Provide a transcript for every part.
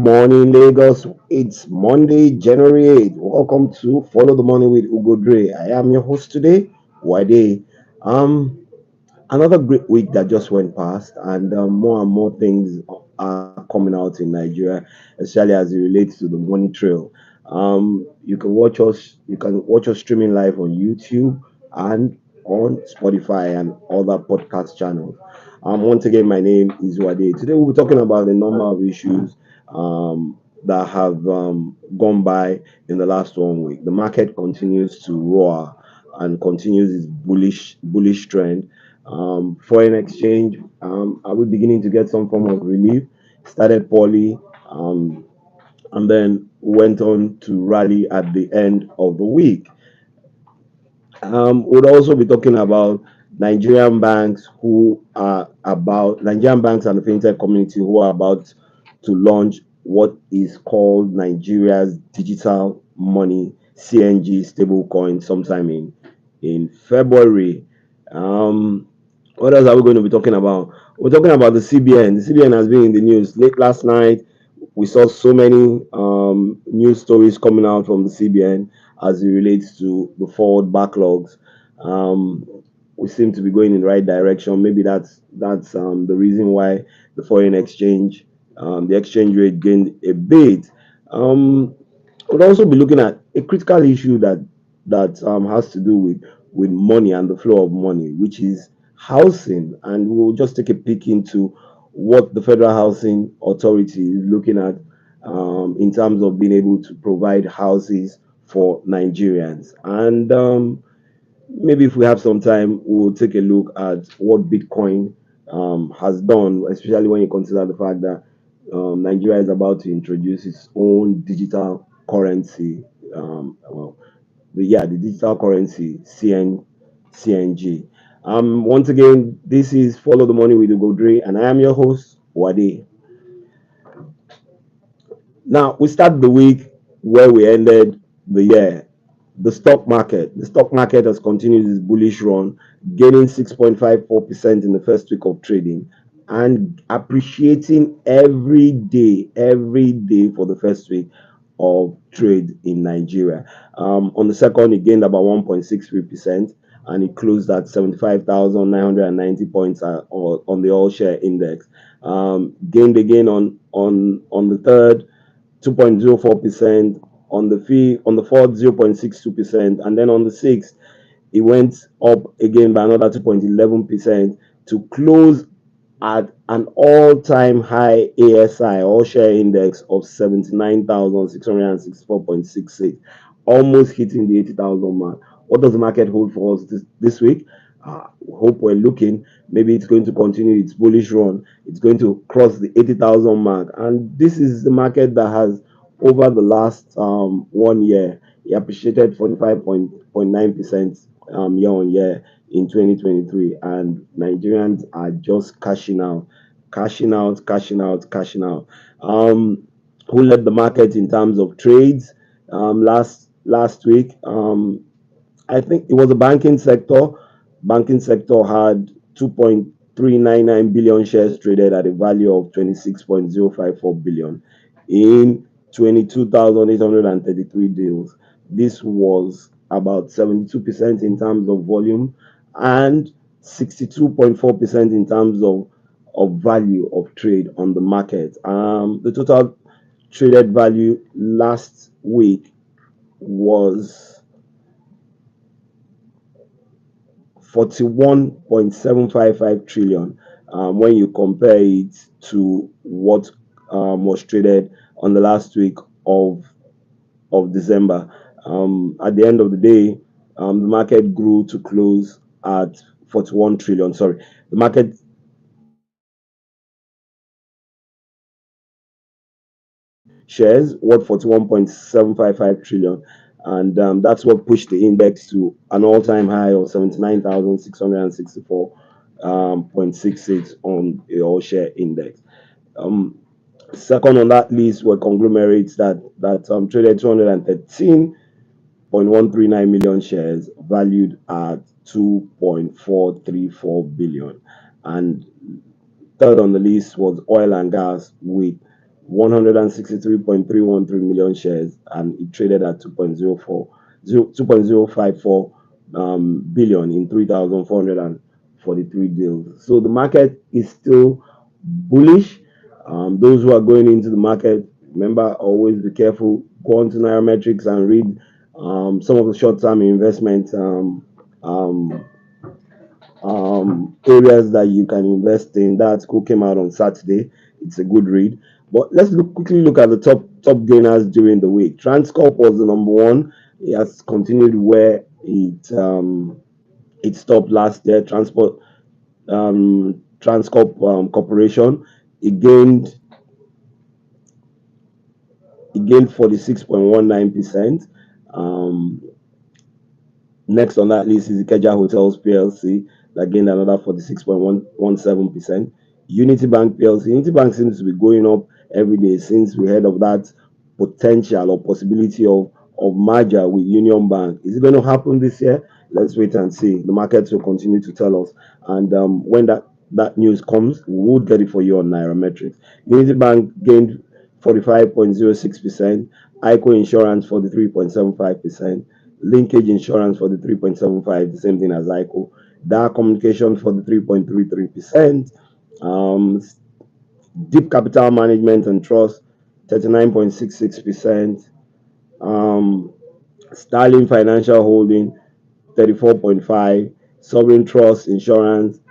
morning, Lagos. It's Monday, January 8th. Welcome to Follow the Money with Ugodre. I am your host today, Wade. Um, Another great week that just went past, and more and more things are coming out in Nigeria, especially as it relates to the money trail. You can watch us streaming live on YouTube and on Spotify and other podcast channels. Once again, my name is Wade. Today we'll be talking about a number of issues that have gone by in the last 1 week. The market continues to roar and continues its bullish trend. Foreign exchange, are we beginning to get some form of relief? Started poorly, um, and then went on to rally at the end of the week. We'll also be talking about Nigerian banks and the fintech community who are about to launch what is called Nigeria's digital money (CNG) stablecoin sometime in February. Um, what else are we going to be talking about? We're talking about the CBN. The CBN has been in the news. Late last night, we saw so many news stories coming out from the CBN as it relates to the forward backlogs. Um, we seem to be going in the right direction. Maybe that's the reason why the exchange rate gained a bit. Um, we'll also be looking at a critical issue that has to do with money and the flow of money, which is housing, and we'll just take a peek into what the Federal Housing Authority is looking at in terms of being able to provide houses for Nigerians. And maybe if we have some time, we'll take a look at what Bitcoin has done, especially when you consider the fact that Nigeria is about to introduce its own digital currency. Well, the digital currency CNG. Once again, this is Follow the Money with Ugodre, and I am your host Wade. Now we start the week where we ended the year. The stock market has continued its bullish run, gaining 6.54% in the first week of trading and appreciating every day for the first week of trade in Nigeria. On the second, it gained about 1.63%, and it closed at 75,990 points on the all share index. Gained again on the third, 2.04%, on the fourth, 0.62%, and then on the sixth, it went up again by another 2.11% to close at an all-time high ASI, all share index, of 79,664.66, almost hitting the 80,000 mark. What does the market hold for us this week? Hope we're looking. Maybe it's going to continue its bullish run. It's going to cross the 80,000 mark. And this is the market that has, over the last 1 year, it appreciated 45.9% year on year in 2023. And Nigerians are just cashing out. Who led the market in terms of trades last week? I think it was the banking sector. Banking sector had 2.399 billion shares traded at a value of 26.054 billion in 22,833 deals. This was about 72% in terms of volume and 62.4% in terms of value of trade on the market. The total traded value last week was 41.755 trillion, when you compare it to what was traded on the last week of December. At the end of the day, the market grew to close at 41 trillion. Sorry, the market shares worth 41.755 trillion, and that's what pushed the index to an all-time high of 79,664.66 on the all share index. Um, Second on that list were conglomerates that traded 213.139 million shares, valued at 2.434 billion. And third on the list was oil and gas with 163.313 million shares, and it traded at 2.054 billion in 3,443 deals. So the market is still bullish. Those who are going into the market, remember, always be careful. Go on to Nairametrics and read some of the short-term investment um, areas that you can invest in. That article came out on Saturday. It's a good read. But let's quickly look at the top gainers during the week. Transcorp was the number one. It has continued where it stopped last year. Transcorp Corporation, it gained 46.19%. Um, Next on that list is Ikeja Hotels PLC that gained another 46.117%. Unity Bank PLC. Unity Bank seems to be going up every day since we heard of that potential or possibility of merger with Union Bank. Is it going to happen this year? Let's wait and see. The markets will continue to tell us. And when that news comes, we will get it for you on Nairametrics. Unity Bank gained 45.06%. ICO Insurance 43.75%. Linkage Insurance for the 3.75, the same thing as ICO. Dark Communication for the 3.33%. Um, Deep Capital Management and Trust 39.66%. Um, Starling Financial Holding 34.5. Sovereign Trust Insurance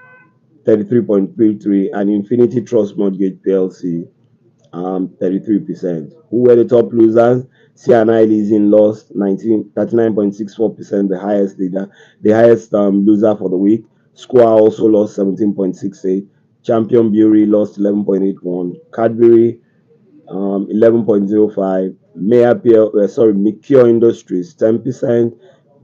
33.33, and Infinity Trust Mortgage PLC 33%. Who were the top losers? CNI Leasing lost 39.64%, the highest leader, the highest loser for the week. Square also lost 17.68. Champion Brewery lost 11.81. Cadbury 11.05. Mikio Industries 10%.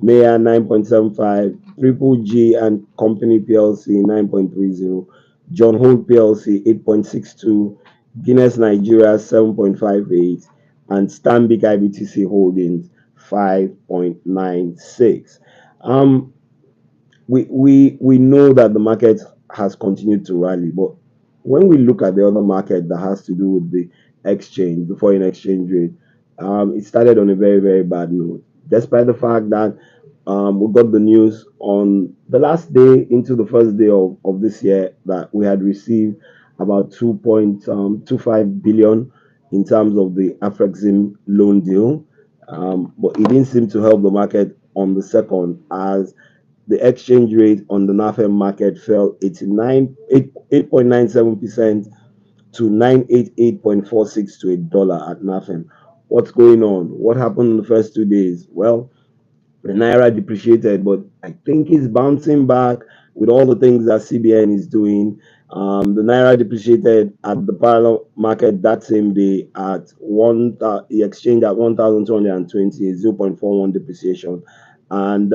Mayor 9.75. Triple G and Company PLC 9.30. John Holt PLC 8.62. Guinness Nigeria 7.58, and Stanbic IBTC Holdings 5.96. Um, we know that the market has continued to rally, but when we look at the other market that has to do with the exchange, the foreign exchange rate, it started on a very, very bad note. Despite the fact that we got the news on the last day into the first day of this year that we had received about 2.25 billion in terms of the Afrexim loan deal. But it didn't seem to help the market on the second, as the exchange rate on the NAFEM market fell 8.97% to 988.46 to a dollar at NAFEM. What's going on? What happened in the first 2 days? Well, the naira depreciated, but I think it's bouncing back with all the things that CBN is doing. The naira depreciated at the parallel market that same day at the exchange at 1,220, 0.41 depreciation, and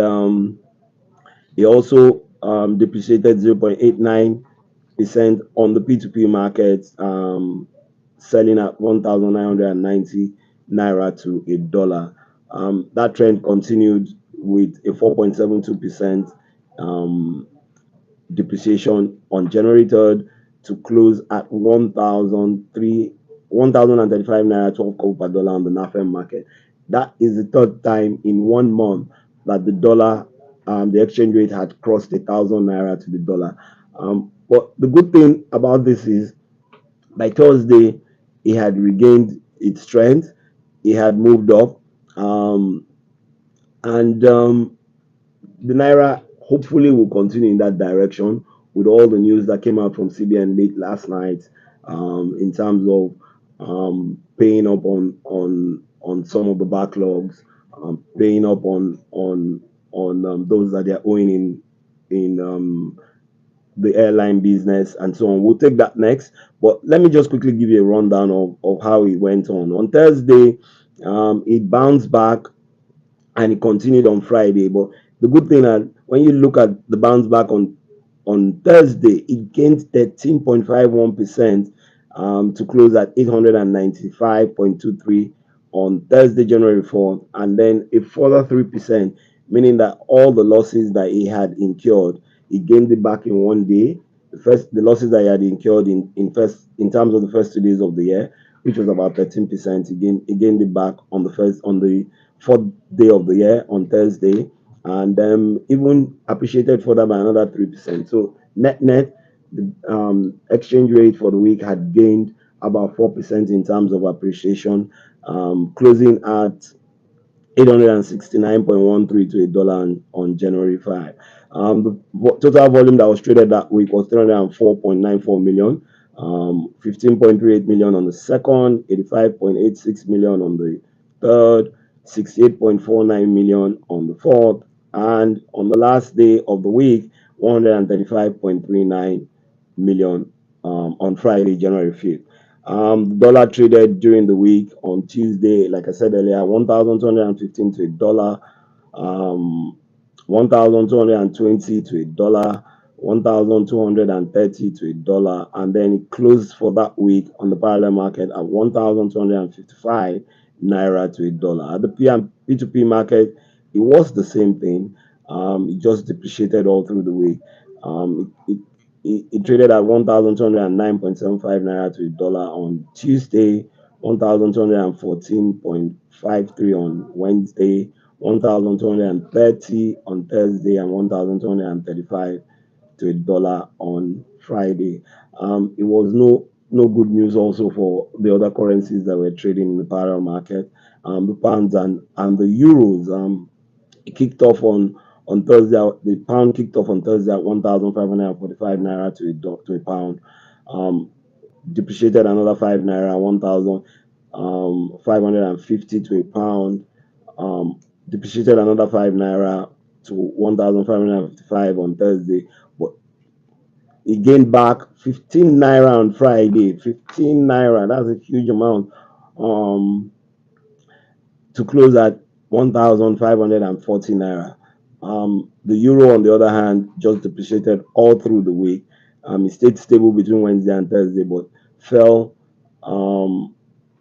it also depreciated 0.89% on the P2P market, selling at 1,990 naira to a dollar. That trend continued with a 4.72% um, depreciation on January 3rd to close at 1,035 naira 12 kobo per dollar on the NAFEM market. That is the third time in 1 month that the dollar, the exchange rate had crossed 1,000 naira to the dollar. But the good thing about this is by Thursday, it had regained its strength. It had moved up. And the naira hopefully will continue in that direction with all the news that came out from CBN late last night, in terms of paying up on some of the backlogs, paying up on those that they're owing in the airline business and so on. We'll take that next, but let me just quickly give you a rundown of how it went on. On Thursday, it bounced back and it continued on Friday. But the good thing that when you look at the bounce back on Thursday, it gained 13.51%, to close at 895.23 on Thursday, January 4th, and then a further 3%, meaning that all the losses that he had incurred, he gained it back in 1 day. The losses that he had incurred in terms of the first 2 days of the year, which was about 13%. He gained it back on the fourth day of the year on Thursday, and even appreciated further by another 3%. So net, the exchange rate for the week had gained about 4% in terms of appreciation, closing at 869.13 to a dollar on January 5. The total volume that was traded that week was 304.94 million, 15.38 million on the second, 85.86 million on the third, 68.49 million on the fourth, and on the last day of the week, 135.39 million on Friday, January 5th. The dollar traded during the week on Tuesday, like I said earlier, 1,215 to a dollar, 1,220 to a dollar, 1,230 to a dollar, and then it closed for that week on the parallel market at 1,255 naira to a dollar. At the P2P market, it was the same thing. It just depreciated all through the week. It traded at 1,209.75 naira to a dollar on Tuesday, 1,214.53 on Wednesday, 1,230 on Thursday, and 1,235 to a dollar on Friday. It was no good news also for the other currencies that were trading in the parallel market. The pounds and the euros. It kicked off on Thursday. The pound kicked off on Thursday at 1,545 naira to a pound. Um, Depreciated another 5 naira, 1,550 to a pound. Depreciated another 5 naira to 1,555 on Thursday. But it gained back 15 naira on Friday. 15 naira. That's a huge amount. Um, to close at 1,540 naira. The euro, on the other hand, just depreciated all through the week. It stayed stable between Wednesday and Thursday, but fell um,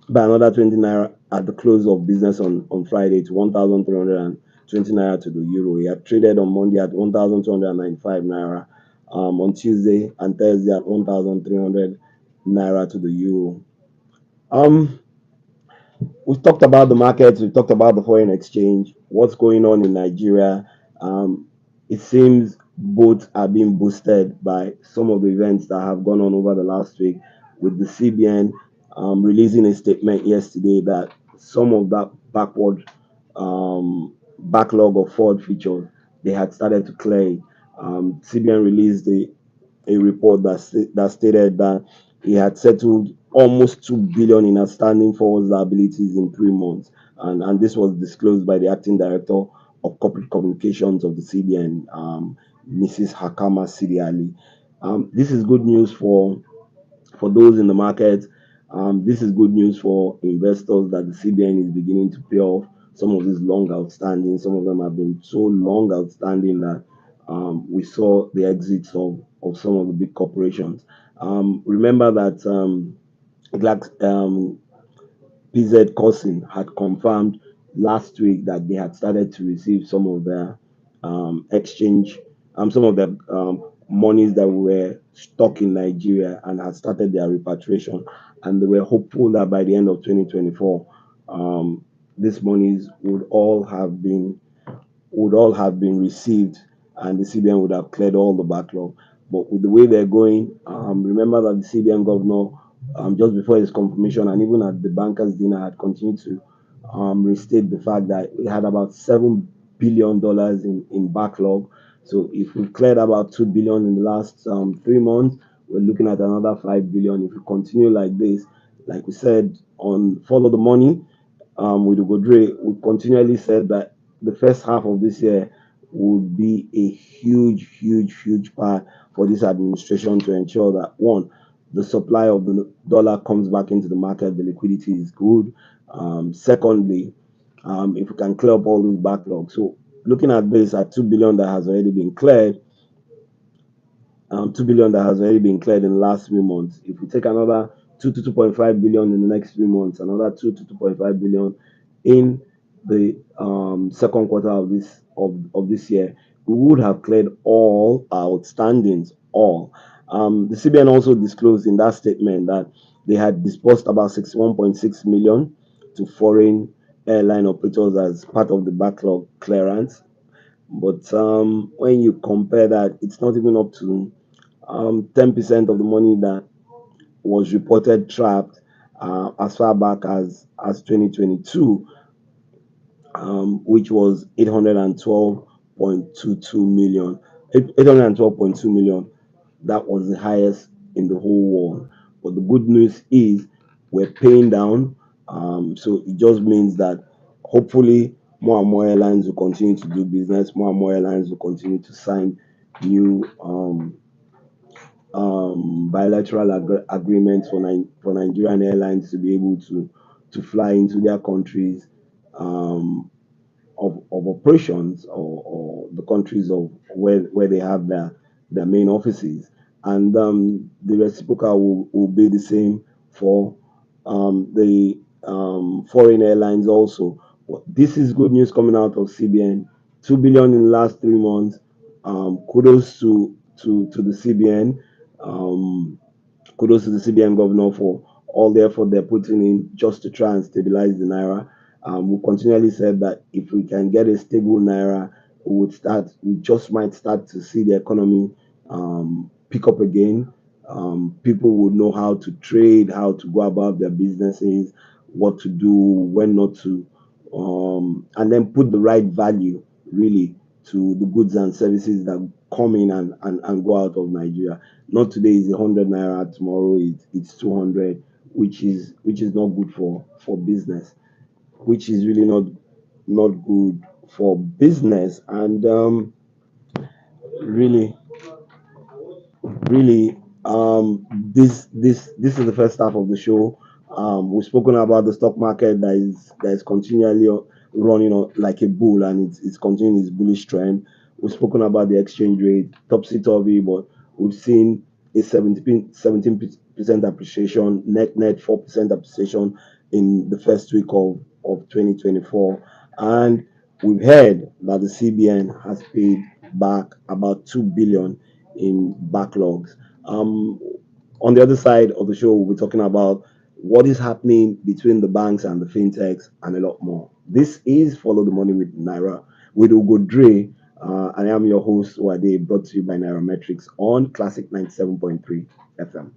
by another 20 naira at the close of business on Friday to 1,320 naira to the euro. He had traded on Monday at 1,295 naira, on Tuesday and Thursday at 1,300 naira to the euro. Um, we've talked about the markets, we've talked about the foreign exchange, what's going on in Nigeria. It seems both are being boosted by some of the events that have gone on over the last week, with the CBN releasing a statement yesterday that some of that backlog of fraud features, they had started to clear it. CBN released a report that stated that he had settled almost 2 billion in outstanding forward liabilities in 3 months, and this was disclosed by the acting director of corporate communications of the CBN, Mrs. Hakama Sidi Ali. This is good news for those in the market. This is good news for investors that the CBN is beginning to pay off some of these long outstanding. Some of them have been so long outstanding that we saw the exits of some of the big corporations. Remember that PZ Cousin had confirmed last week that they had started to receive some of their exchange, some of the monies that were stuck in Nigeria, and had started their repatriation. And they were hopeful that by the end of 2024, these monies would all have been received, and the CBN would have cleared all the backlog. But with the way they're going, remember that the CBN governor, just before his confirmation and even at the bankers' dinner, had continued to restate the fact that we had about $7 billion in backlog. So if we cleared about 2 billion in the last 3 months, we're looking at another 5 billion. If we continue like this, like we said on Follow the Money, with Ugodre, we continually said that the first half of this year would be a huge part for this administration to ensure that, one, the supply of the dollar comes back into the market, the liquidity is good. Secondly, if we can clear up all those backlogs. So looking at this, at 2 billion that has already been cleared, 2 billion that has already been cleared in the last 3 months. If we take another 2 to 2.5 billion in the next 3 months, another 2 to 2.5 billion in the second quarter of this year, we would have cleared all our outstandings. All. The CBN also disclosed in that statement that They had disbursed about 61.6 million to foreign airline operators as part of the backlog clearance. But when you compare that, it's not even up to 10% of the money that was reported trapped as far back as 2022, which was 812.22 million. 812.2 million. That was the highest in the whole world. But the good news is we're paying down. So it just means that hopefully more and more airlines will continue to do business, more and more airlines will continue to sign new bilateral agreements for, for Nigerian airlines to be able to fly into their countries um, of operations, or the countries of where they have their main offices. And the reciprocal will be the same for the foreign airlines also. Well, this is good news coming out of CBN. 2 billion in the last 3 months. Kudos to the CBN. Um, Kudos to the CBN governor for all the effort they're putting in just to try and stabilize the naira. We continually said that if we can get a stable naira, we just might start to see the economy pick up again. People would know how to trade, how to go about their businesses, what to do, when not to, and then put the right value really to the goods and services that come in and go out of Nigeria. Not today is 100 naira, tomorrow it's 200, which is not good for business, which is really not good for business. And really, really, this is the first half of the show. We've spoken about the stock market that is continually running on like a bull, and it's continuing its bullish trend. We've spoken about the exchange rate, topsy turvy, but we've seen a 17% appreciation, net 4% appreciation in the first week of 2024. And we've heard that the CBN has paid back about 2 billion in backlogs. Um, on the other side of the show, we'll be talking about what is happening between the banks and the fintechs and a lot more. This is Follow the Money with Naira with Ugodre. I am your host, Wade, brought to you by Nairametrics on Classic 97.3 FM.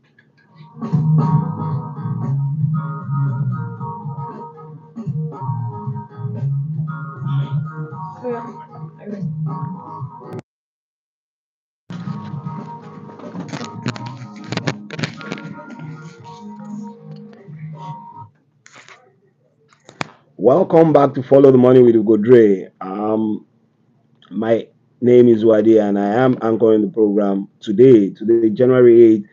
Welcome back to Follow the Money with Ugodre. My name is Wade, and I am anchoring the program today, January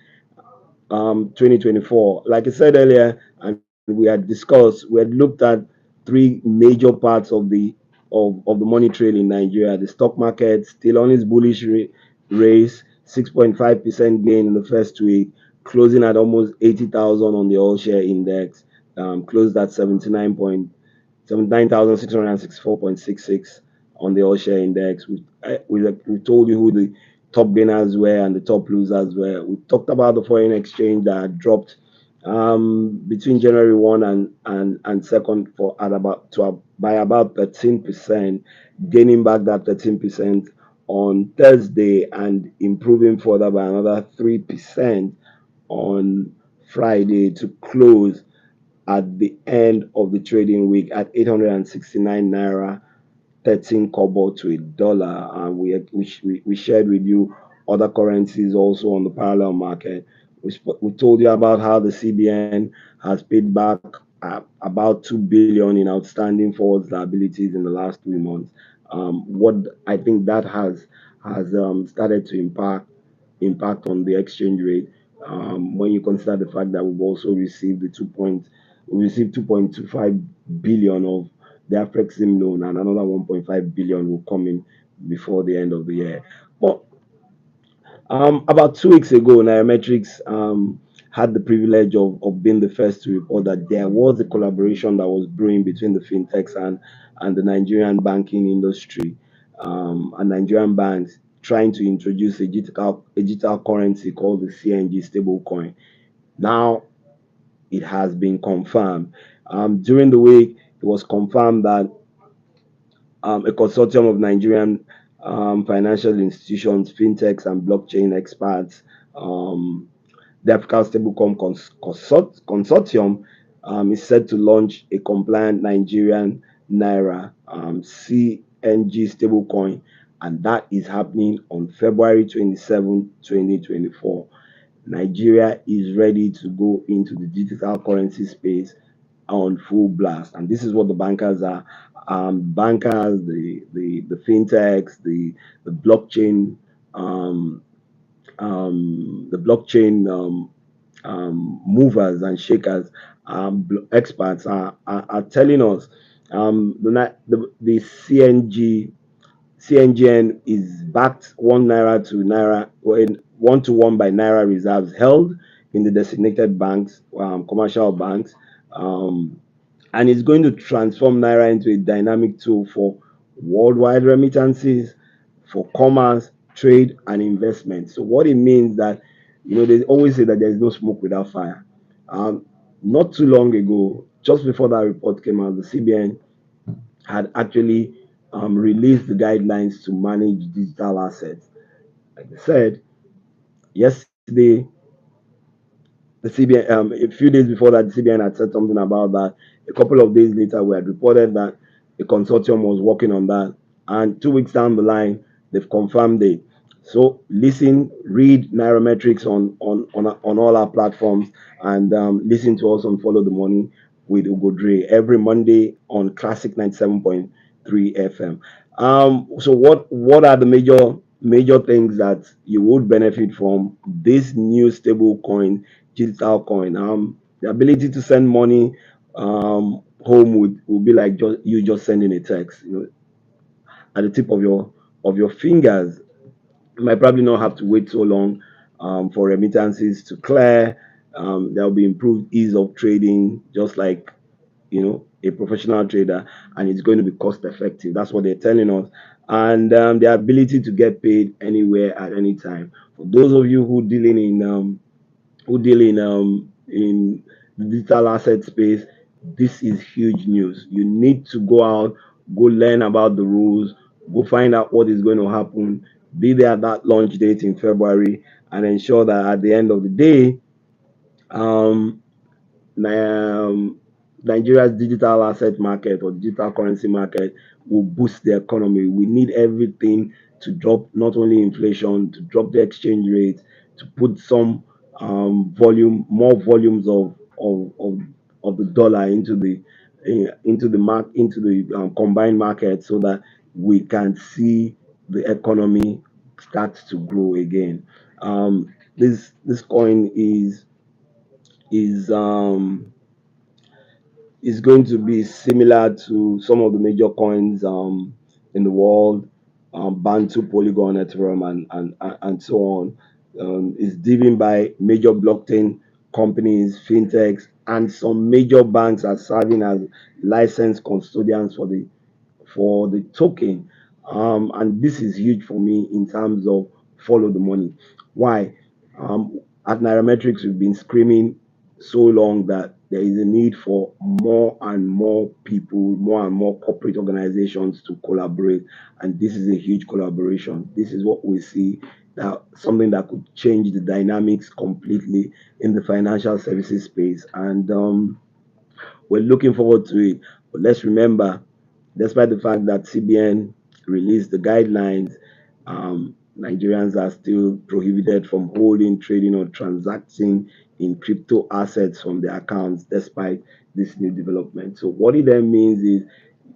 8th, 2024. Like I said earlier, and we had looked at three major parts of the money trail in Nigeria. The stock market still on its bullish race, 6.5% gain in the first week, closing at almost 80,000 on the all share index, closed at 79,664.66 on the all share index. We told you who the top gainers were and the top losers were. We talked about the foreign exchange that had dropped between January 1 and 2nd for at about by about 13%, gaining back that 13% on Thursday and improving further by another 3% on Friday to close at the end of the trading week at 869 naira 13 kobo to a dollar. And we shared with you other currencies also on the parallel market. We told you about how the CBN has paid back about 2 billion in outstanding forwards liabilities in the last 3 months. What I think that has started to impact on the exchange rate, when you consider the fact that we've also received we received 2.25 billion of the Afrexim loan, and another 1.5 billion will come in before the end of the year. But about 2 weeks ago, Nairametrics had the privilege of being the first to report that there was a collaboration that was brewing between the fintechs and the Nigerian banking industry, and Nigerian banks trying to introduce a digital currency called the CNG stablecoin. Now, it has been confirmed. During the week, it was confirmed that a consortium of Nigerian financial institutions, fintechs, and blockchain experts, um, the African Stablecoin Consortium, is set to launch a compliant Nigerian Naira CNG stablecoin, and that is happening on February 27, 2024. Nigeria is ready to go into the digital currency space on full blast, and this is what the bankers are. Bankers, the fintechs, the blockchain, um, the blockchain movers and shakers, experts are telling us the CNGN is backed 1 naira to naira, 1 to 1 by naira reserves held in the designated banks, commercial banks, um, and it's going to transform naira into a dynamic tool for worldwide remittances, for commerce, trade, and investment. So what it means that, they always say that there is no smoke without fire. Um, Not too long ago, just before that report came out, the CBN had actually released the guidelines to manage digital assets. Like I said, yesterday, the CBN, a few days before that, the CBN had said something about that. A couple of days later, we had reported that a consortium was working on that. And 2 weeks down the line, they've confirmed it. So listen, read Nairametrics on all our platforms, and listen to us on Follow the Money with Ugodre every Monday on Classic 97.3 FM. So what are the major things that you would benefit from this new stable coin, digital coin? The ability to send money home would be like just sending a text, at the tip of your fingers. You might probably not have to wait so long for remittances to clear. There will be improved ease of trading, just like a professional trader, and it's going to be cost effective. That's what they're telling us. And the ability to get paid anywhere at any time. For those of you who deal in the digital asset space, this is huge news. You need to go out, go learn about the rules, go find out what is going to happen, be there at that launch date in February, and ensure that at the end of the day, um, um, Nigeria's digital asset market or digital currency market will boost the economy. We need everything to drop, not only inflation, to drop the exchange rate, to put some more volumes of the dollar into the combined market, so that we can see the economy start to grow again. This coin is is going to be similar to some of the major coins in the world, Bantu, Polygon, Ethereum, and so on. Is driven by major blockchain companies, fintechs, and some major banks are serving as licensed custodians for the token. And this is huge for me in terms of follow the money. Why? At Nairametrics, we've been screaming so long that there is a need for more and more people, more and more corporate organizations to collaborate. And this is a huge collaboration. This is what we see, that something that could change the dynamics completely in the financial services space. And we're looking forward to it. But let's remember, despite the fact that CBN released the guidelines, Nigerians are still prohibited from holding, trading, or transacting in crypto assets from their accounts, despite this new development. So, what it then means is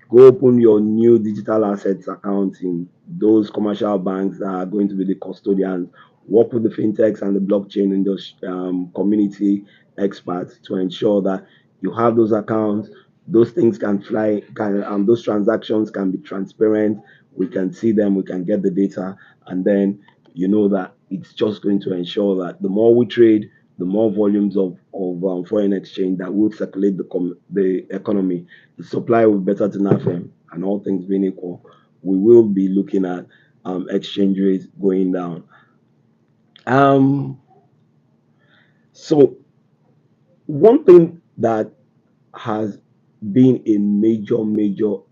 go open your new digital assets account in those commercial banks that are going to be the custodians. Work with the fintechs and the blockchain industry community experts to ensure that you have those accounts. Those things can fly. Those transactions can be transparent. We can see them. We can get the data, and then that it's just going to ensure that the more we trade, the more volumes of foreign exchange that will circulate the economy, the supply will be better to NAFEM, and all things being equal, we will be looking at exchange rates going down. Um, so One thing that has been a major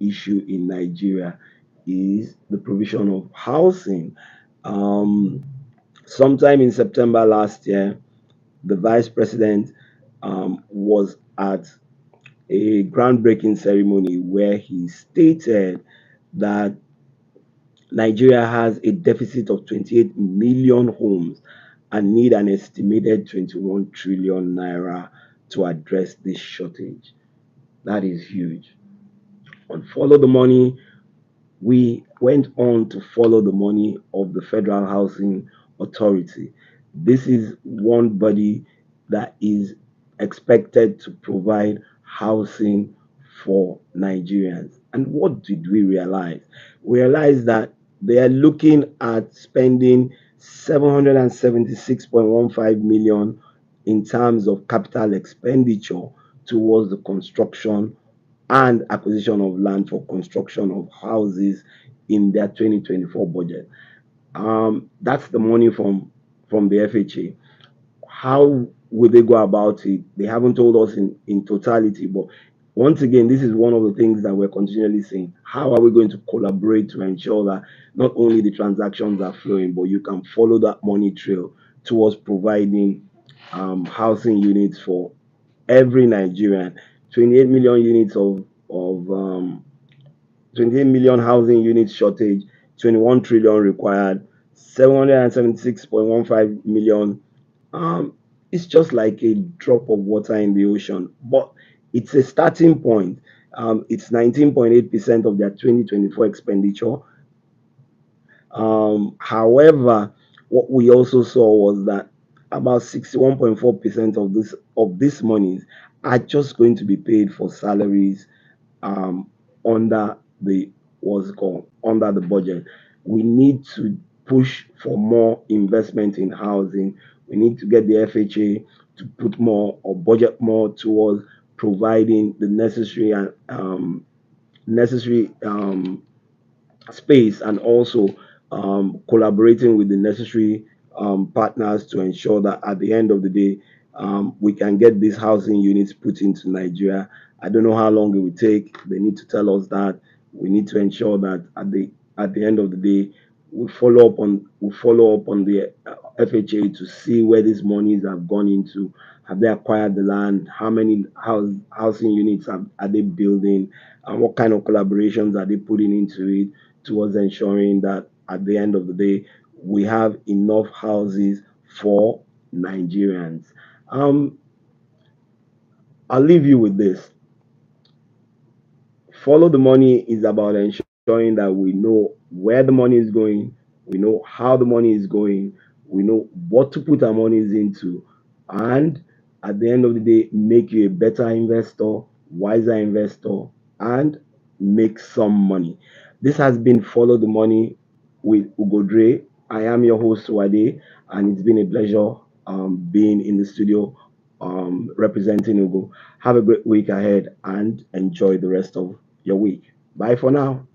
issue in Nigeria is the provision of housing. Um, Sometime in September last year, the vice president was at a groundbreaking ceremony where he stated that Nigeria has a deficit of 28 million homes and need an estimated 21 trillion naira to address this shortage. That is huge. On Follow the Money, we went on to follow the money of the Federal Housing Authority. This is one body that is expected to provide housing for Nigerians. And what did we realize? We realized that they are looking at spending 776.15 million in terms of capital expenditure towards the construction and acquisition of land for construction of houses in their 2024 budget. That's the money from the FHA. How will they go about it? They haven't told us in totality, but once again, this is one of the things that we're continually saying. How are we going to collaborate to ensure that not only the transactions are flowing, but you can follow that money trail towards providing housing units for every Nigerian? 28 million units of 28 million housing units shortage, 21 trillion required, 776.15 million. It's just like a drop of water in the ocean, but it's a starting point. It's 19.8% of their 2024 expenditure. However, what we also saw was that about 61.4% of this monies are just going to be paid for salaries um, under the what's it called under the budget. We need to push for more investment in housing. We need to get the FHA to put more or budget more towards providing the necessary and necessary space, and also collaborating with the necessary partners to ensure that at the end of the day, we can get these housing units put into Nigeria. I don't know how long it will take. They need to tell us that. We need to ensure that at the end of the day, we follow up on the FHA to see where these monies have gone into. Have they acquired the land? How many housing units are they building? And what kind of collaborations are they putting into it towards ensuring that at the end of the day, we have enough houses for Nigerians? Um, I'll leave you with this. Follow the Money is about ensuring that we know where the money is going, we know how the money is going, we know what to put our monies into, and at the end of the day, make you a better investor, wiser investor, and make some money. This has been Follow the Money with Ugodre. I am your host, Wade, and it's been a pleasure being in the studio representing Ugo. Have a great week ahead and enjoy the rest of your week. Bye for now.